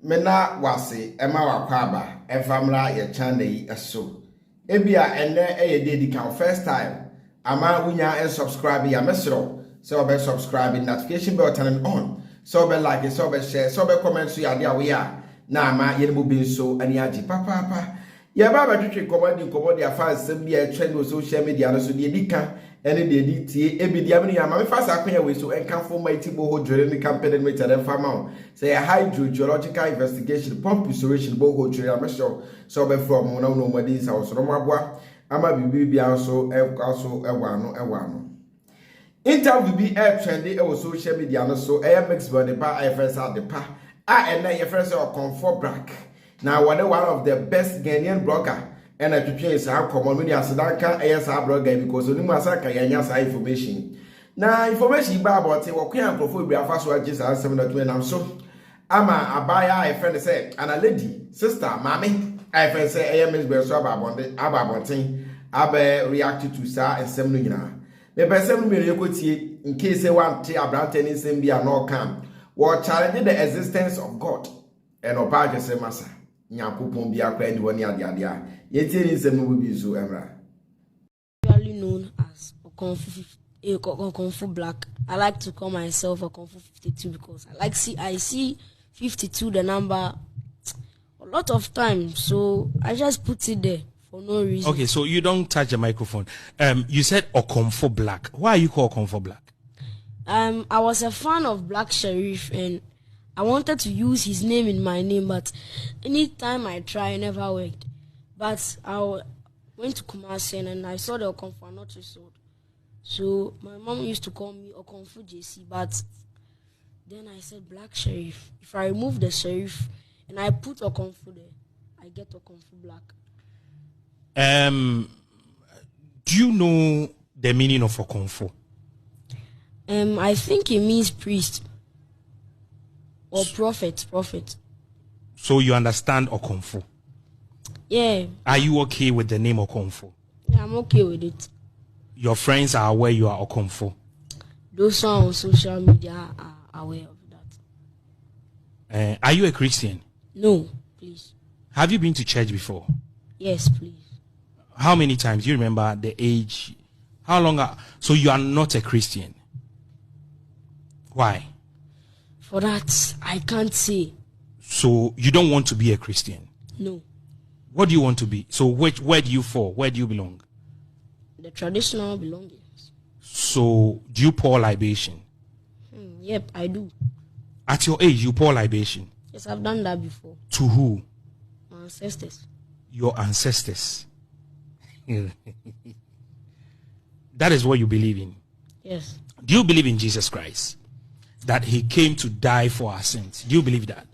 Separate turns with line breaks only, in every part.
Mena wase Emma Wakwaba Efamra ye channel yi eso. Ebia ene dedicate first time. Ama unya subscribe ya mesro. So be subscribe notification bell turn on. So be like so be share so be comment so ya dia we ya. Na ama ye mo bin so ani agi papa. Ye ba ba twetwe komodi dia fans sem bia trend on social media no so de dika ene de di tie ebidia me ya ma me fast akwan we so enkanfo mighty boho dwere ne campaign me tere fama say a hydrogeological investigation pump restoration boho dwere am so be from no modi sa so no aboa ama bibi bia so ewano interview bi trend e social media no so Mzbel de ba first at the pa ene ye first or comfort black. Now, one of the best Ghanaian blogger, and I prepare some common media as Duncan, blogger because only Masaka Yanyasa information. Now, information about it, what can prefer be a fast watch just as 7 so. Ama a buyer, I friend say, and a lady, sister, mammy, I friend say, Mzbel so about Abe reacted to Sir and 7 years. Maybe 7 million in case they want to about tennis and be a no camp, or challenging the existence of God and Obaja say Massa. Usually
known as Okonfu Black. I like to call myself Okonfu 52 because I see 52 the number a lot of times, so I just put it there for no reason.
Okay, so you don't touch the microphone. You said Okonfu Black. Why are you called Okonfu Black?
I was a fan of Black Sheriff and I wanted to use his name in my name, but anytime I try, it never worked. But I went to Kumasi and I saw the Okonfu not restored. So my mom used to call me Okonfu JC, but then I said Black Sheriff. If I remove the Sheriff and I put Okonfu there, I get Okonfu Black.
Do you know the meaning of Okonfu?
I think it means priest. Or prophet.
So you understand Okonfu?
Yeah.
Are you okay with the name Okonfu?
Yeah, I'm okay with it.
Your friends are aware you are Okonfu?
Those on social media are aware of that.
Are you a Christian?
No, please.
Have you been to church before?
Yes, please.
How many times? Do you remember the age? How long? So you are not a Christian? Why?
For that, I can't say.
So you don't want to be a Christian?
No.
What do you want to be? So where do you fall? Where do you belong?
The traditional belongings.
So do you pour libation?
Yep, I do.
At your age, you pour libation?
Yes, I've done that before.
To who?
My ancestors.
Your ancestors? That is what you believe in?
Yes.
Do you believe in Jesus Christ? That he came to die for our sins. Do you believe that?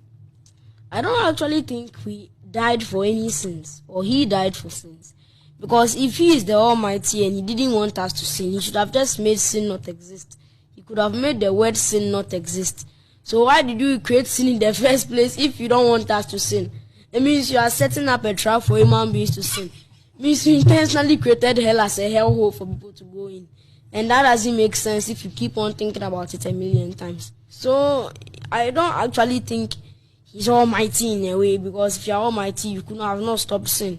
I don't actually think we died for any sins or he died for sins. Because if he is the Almighty and he didn't want us to sin, he should have just made sin not exist. He could have made the word sin not exist. So why did you create sin in the first place if you don't want us to sin? It means you are setting up a trap for human beings to sin. It means you intentionally created hell as a hellhole for people to go in. And that doesn't make sense if you keep on thinking about it a million times. So I don't actually think he's almighty in a way, because if you're almighty, you could have not stopped sin.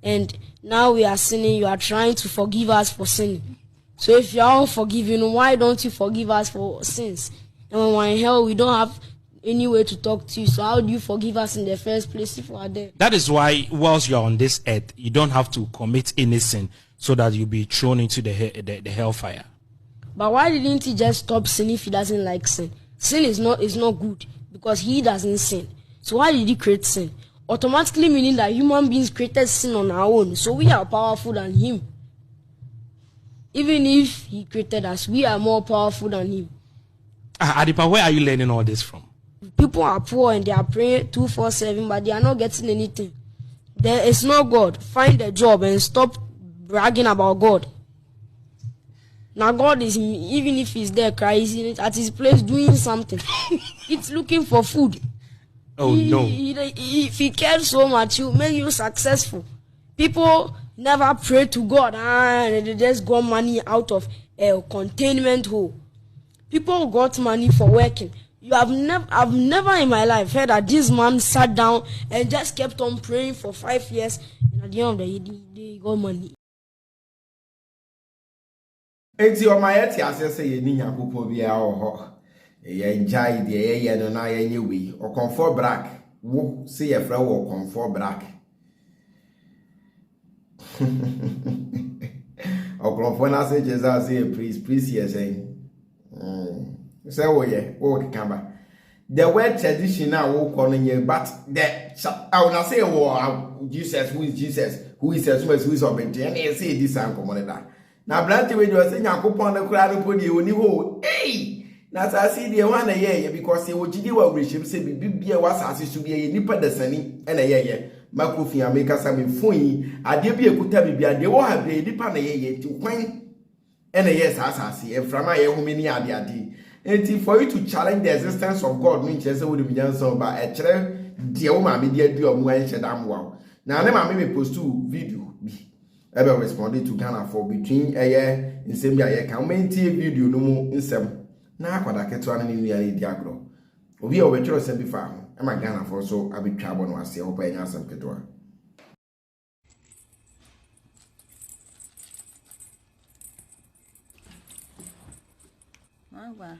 And now we are sinning, you are trying to forgive us for sinning. So if you're all forgiven, why don't you forgive us for sins? And when we're in hell, we don't have any way to talk to you. So how do you forgive us in the first place if we are there?
That is why whilst you're on this earth, you don't have to commit any sin, so that you'll be thrown into the hellfire.
But why didn't he just stop sin if he doesn't like sin? Sin is not good because he doesn't sin. So why did he create sin? Automatically meaning that human beings created sin on our own. So we are powerful than him. Even if he created us, we are more powerful than him.
Adipa, where are you learning all this from?
People are poor and they are praying 247, but they are not getting anything. There is no God. Find a job and stop bragging about God. Now God is, even if he's there crying at his place doing something, it's looking for food.
Oh no.
If he cares so much, he'll make you successful. People never pray to God and they just got money out of a containment hole. People got money for working. I've never in my life heard that this man sat down and just kept on praying for 5 years, and at the end of the day, they got money.
Enti o ma yeti ase se ye ni Nyankopon bia wo ho. Ye njai de ye no na ye nyewi. O comfort black. Wo se ye fra wo comfort black. O comfort na se Jesus say priest ye say. Say wo ye, wo kamba. The word tradition now wo call ye, but the I will not say wo Jesus, who is Jesus, who is Jesus, who is obedient. And they say this and come that. Na Blàsting we do say Nyankopon na kura no podi oni ho. Hey! Na sa see the one na ye because e wo gidi wa worship say bibia wa asase so bia ye nipa dasani e na ye. Makofi ameka sa me fun ade bia ekuta bibia de wo ha bia nipa na ye ti kwan e na ye sa asase e frama ye home ni ade. And for you to challenge the existence of God mean say wo de nyanso ba e kire de wo ma me de adu omu an hyedam wa. Na ne ma me post video bi ebe responding to Ghana for between nsem ya ye kan menti video no mu nsem na akwada keto an ni ya di agro obi e obetro sem bi fa ho e ma Ghana for so abetwa abo no ase ho pa nya asem keto
Agua.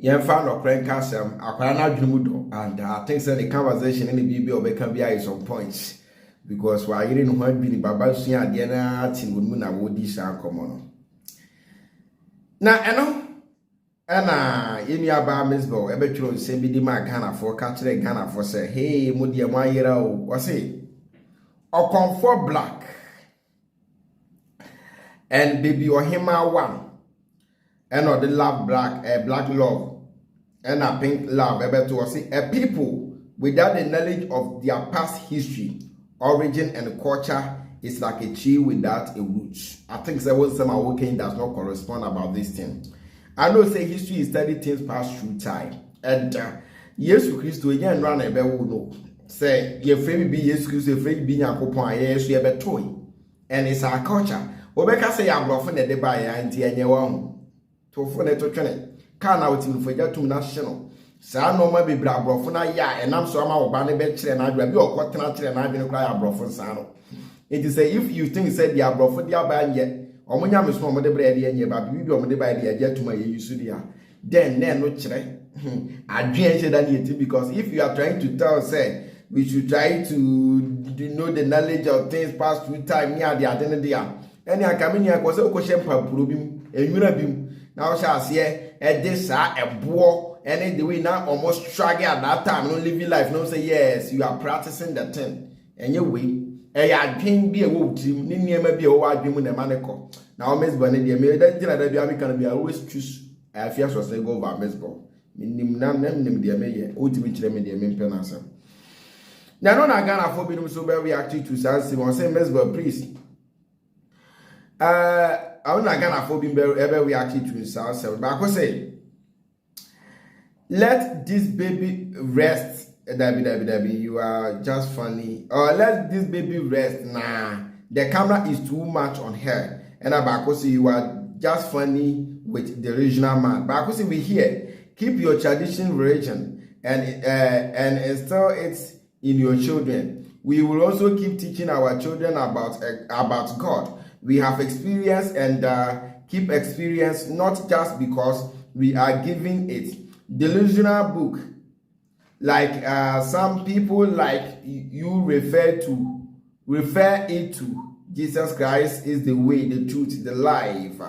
Yen found no crank casem akwara na dwumudo and I think say the conversation in the BB obeka bia is some points because we are hearing no one be the baba sua ade na tin wonu na wodi sa komo no na eno na yemi aba Mzbel ebetwiro nsem bi di ma Ghana for ka kire Ghana for say hey mo de mo ayera o wase o comfort black and baby ohima one and or the love black black love and a pink love ebe to see a people without the knowledge of their past history, origin and culture is like a tree without a root. I think there was some working does not correspond about this thing. I know say history is study things passed through time and yes Christ we yan run ebe wo no say ye frame be yes Christ ye frame be Nyankopon yes ye be toy and it's our culture. Obeka say ya brofo na de ba ya anti enye wo to fo na to twene kana wetin fo ja tum na hye no sa no ma bebra abrofo na ya enam so ama wo ba ne be kire na adwa bi okotena kire na adwene kra ya abrofo sa no it is say if you think said the abrofo dia ba nye omunya meso omo de bre de nye ba bi omo de ba de ja tum aye yusu dia then no kire adwen she that yet because if you are trying to tell say we should try to know the knowledge of things past through time near the identity any akamini akose okoshe mpa probim enwura bim now shall see this a boy and the way now almost struggle at that time no living life no say yes you are practicing the thing and your way I can be a wood team near maybe a white woman and manico now Mzbel the American can be always choose a fear so say go over Mzbel nim the may ultimate remedy penance now no Ghana for being so very active to Simon say Mzbel please I'm not gonna for being ever reacting to himself. But I could say, let this baby rest. You are just funny. Or let this baby rest. Nah, the camera is too much on her. And I could say you are just funny with the regional man. But I could say we here keep your tradition religion and instill it in your children. We will also keep teaching our children about God. We have experience and keep experience not just because we are giving it delusional book like some people like you refer it to. Jesus Christ is the way, the truth, the life.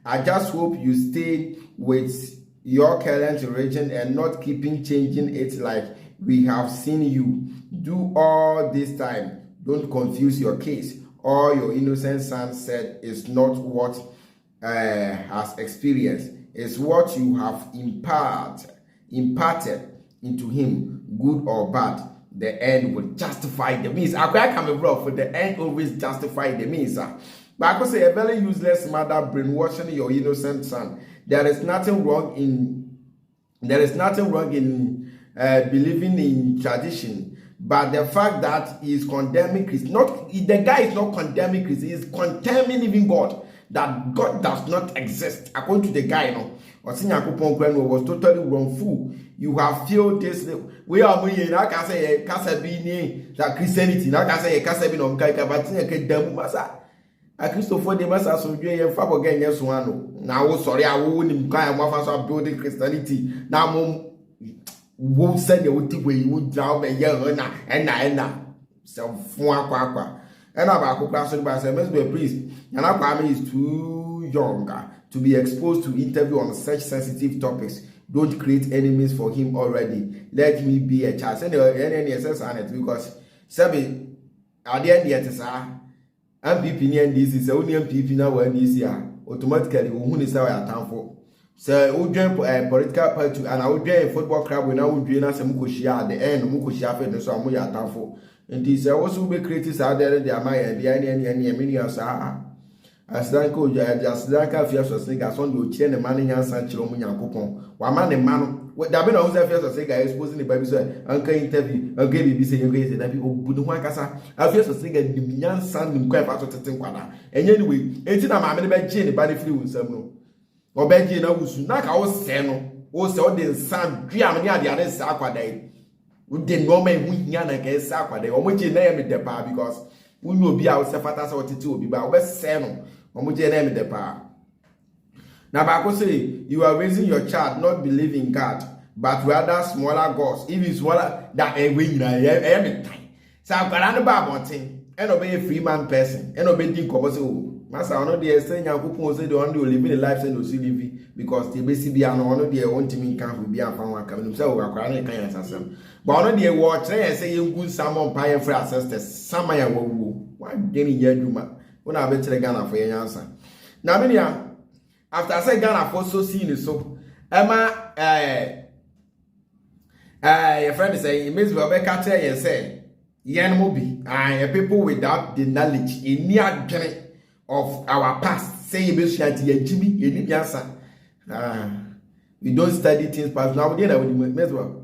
I just hope you stay with your current religion and not keeping changing it like we have seen you do all this time. Don't confuse your case. All your innocent son said is not what has experienced. is what you have imparted into him, good or bad. The end will justify the means. I can't for the end always justify the means. But I could say a very useless mother brainwashing your innocent son. There is nothing wrong in believing in tradition, but the fact that he is condemning Christ, the guy is not condemning Christ, he is condemning even God, that God does not exist. According to the guy, was totally wrongful. You have failed this. We are moving. I can say Casabini, that Christianity. I can say Casabin on Kaikabatin, Demasa. A Christopher de Massa, so you have Fabo again, yes, one. Now, sorry, I wouldn't buy a waffles of building Christianity. Now, won't send you to where you would drown a year and some Fuaqua. And about Cocasso by Mzbel priest, and our family is too young to be exposed to interview on such sensitive topics. Don't create enemies for him already. Let me be a child. Send any SS on it because Sabi, at the end, yet, sir. MPP near this is only MPP now when this year. Automatically, who is our time for? So, we join a political party and I would join a football club when I would join us a Mukoshia at the end, Mukoshia, and so I'm going to time for. And this also be critics out there, they are my and the millions are. As Duncan, just Duncan fears of singers on your chain and money and Sancho Munyakopon. One man and man, what the Ben also fears of cigar exposing the baby, sir, Uncle interview, Añgŕy be saying, okay, that people would want Casa. I fear of cigar, the young son in quite out of Tinquana. And anyway, it's in a mammy by Jane, body flew in some. Or Benji, no, who should not our Sano, also the son, Giamania, the other Saqua day. We didn't know me winning against Saqua day, or which you name it the bar because we will be our Safatas or Tito, be by West Sano. Now, Bible say you are raising your child not believe in God, but rather smaller gods. If it's smaller, that every time. So I've got an about thing and obey a free man person and obey the commercial. Master, I know they are saying who say they only living a life and no living because they basically are no they want to mean can't be a fan coming themselves or crying kind of but I know they watch and say you good someone paying for ancestors. Some I will why getting your doom. When I bet Ghana for your answer. Now, after I say Ghana for so seen so, Emma, your friend is saying, Mzbel catch and say, Yan Mobi, people without the knowledge in near journey of our past, say you Jimmy, you need answer. We don't study things past now, dinner with Mzbel.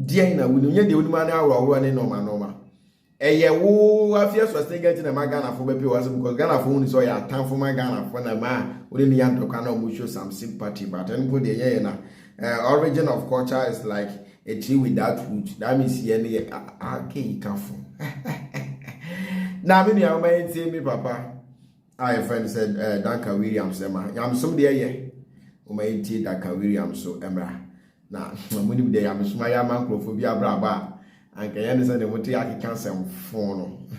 Diana, we don't the woman or running normal. Wo afia so stay getting a Ghana for people because Ghana for so ya time for my Ghana for na man we need to kind of show some sympathy but anybody origin of culture is like a tree without root. That means any okay careful. Now me I say me papa I friend said Duncan Williams am some there here o my Duncan Williams so emra na mo ni dey am so my man crophobia braba and can you understand the motive I can say phone?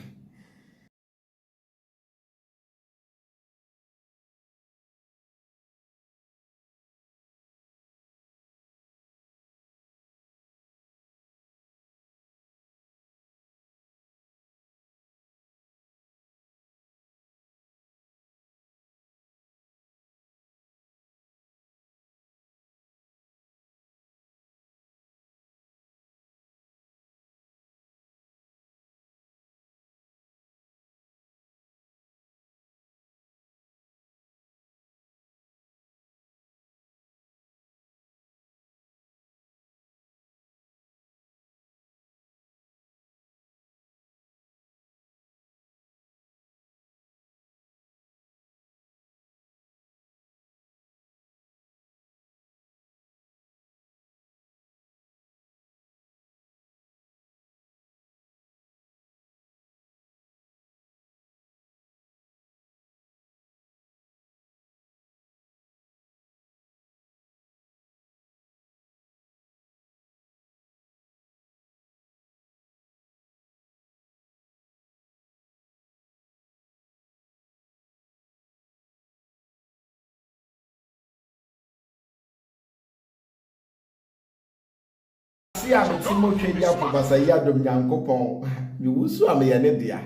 See, I'm Timo Tradia for Basaya Dom Yankopon. You will so am a nedia.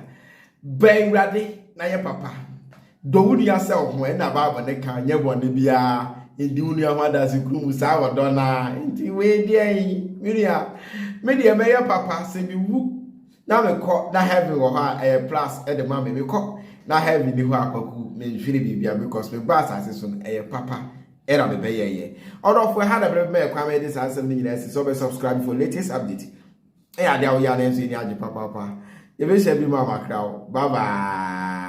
Bang ready, na your papa. do wudi yourself ho na Bible ne kan nye bone bia ndi unu ya hwada sikuru sa wodo na nti we die media me ya papa se bi wu na me ko na heaven wo ha plus e de ma me ko na heaven ni ho akwaku me nhwire bibia because me gba asase so papa era me be ye odofo ha da bre me kwa me dis asem ni nyina si so be subscribe for latest update e ya dia wo ya na nso ni age papa ye be share bi ma makra bye bye.